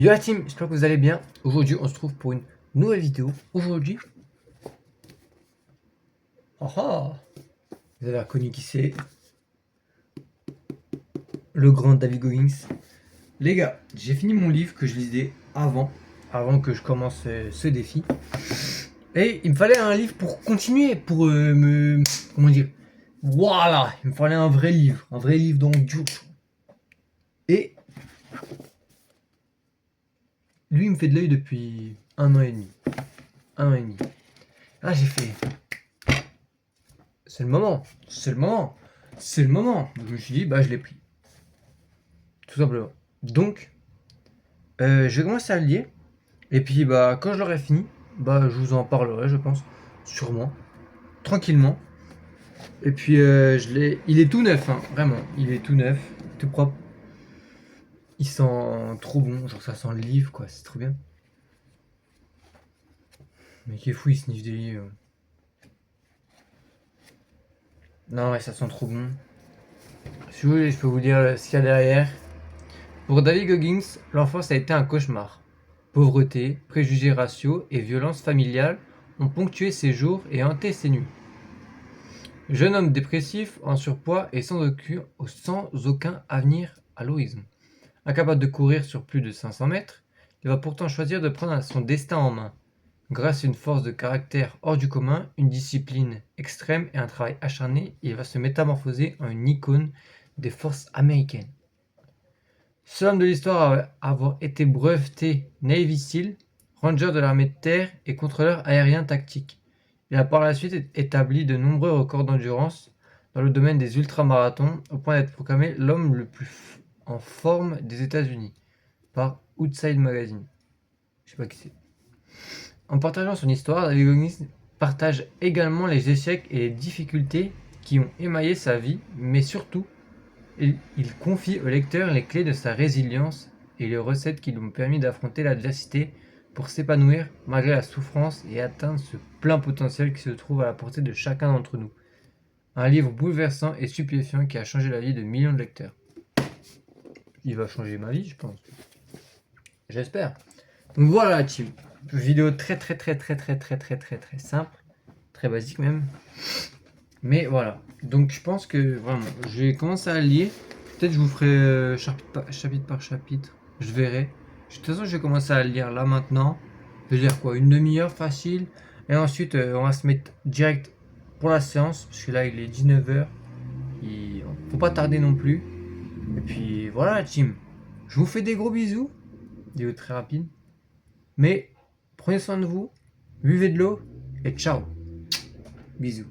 Yo la team, j'espère que vous allez bien. Aujourd'hui, on se trouve pour une nouvelle vidéo. Aujourd'hui, vous avez reconnu qui c'est, le grand David Goggins. Les gars, j'ai fini mon livre que je lisais avant que je commence ce défi. Et il me fallait un livre pour continuer, pour comment dire, voilà, il me fallait un vrai livre dans le dur. Et lui, il me fait de l'œil depuis un an et demi. Là, j'ai fait, c'est le moment. Donc, je me suis dit, bah, je l'ai pris. Tout simplement. Donc, je vais commencer à le lire. Et puis, bah, quand je l'aurai fini, bah, je vous en parlerai, je pense. Sûrement. Tranquillement. Et puis, il est tout neuf, hein, vraiment. Il est tout neuf, tout propre. Il sent trop bon. Genre, ça sent le livre, quoi. C'est trop bien. Mais qui est fou, il sniffe des livres. Non, ouais, ça sent trop bon. Si vous voulez, je peux vous dire ce qu'il y a derrière. Pour David Goggins, l'enfance a été un cauchemar. Pauvreté, préjugés raciaux et violences familiales ont ponctué ses jours et hanté ses nuits. Jeune homme dépressif, en surpoids et sans aucun avenir à l'horizon. Incapable de courir sur plus de 500 mètres, il va pourtant choisir de prendre son destin en main. Grâce à une force de caractère hors du commun, une discipline extrême et un travail acharné, il va se métamorphoser en une icône des forces américaines. Seul homme de l'histoire à avoir été breveté Navy SEAL, Ranger de l'armée de terre et contrôleur aérien tactique. Il a par la suite établi de nombreux records d'endurance dans le domaine des ultramarathons, au point d'être proclamé l'homme le plus en forme des États-Unis par Outside Magazine. Je sais pas qui c'est. En partageant son histoire, David Goggins partage également les échecs et les difficultés qui ont émaillé sa vie, mais surtout, il confie au lecteur les clés de sa résilience et les recettes qui lui ont permis d'affronter l'adversité pour s'épanouir malgré la souffrance et atteindre ce plein potentiel qui se trouve à la portée de chacun d'entre nous. Un livre bouleversant et stupéfiant qui a changé la vie de millions de lecteurs. Il va changer ma vie, je pense. J'espère. Donc voilà la team. Vidéo très simple, très basique même. Mais voilà. Donc je pense que vraiment, je vais commencer à lire. Peut-être je vous ferai chapitre par chapitre. Je verrai. De toute façon, je vais commencer à lire là maintenant. Je vais lire quoi, une demi-heure facile. Et ensuite, on va se mettre direct pour la séance. Parce que là, il est 19h. Faut pas tarder non plus. Et puis voilà la team. Je vous fais des gros bisous. Vidéo très rapide. Mais prenez soin de vous. Buvez de l'eau. Et ciao. Bisous.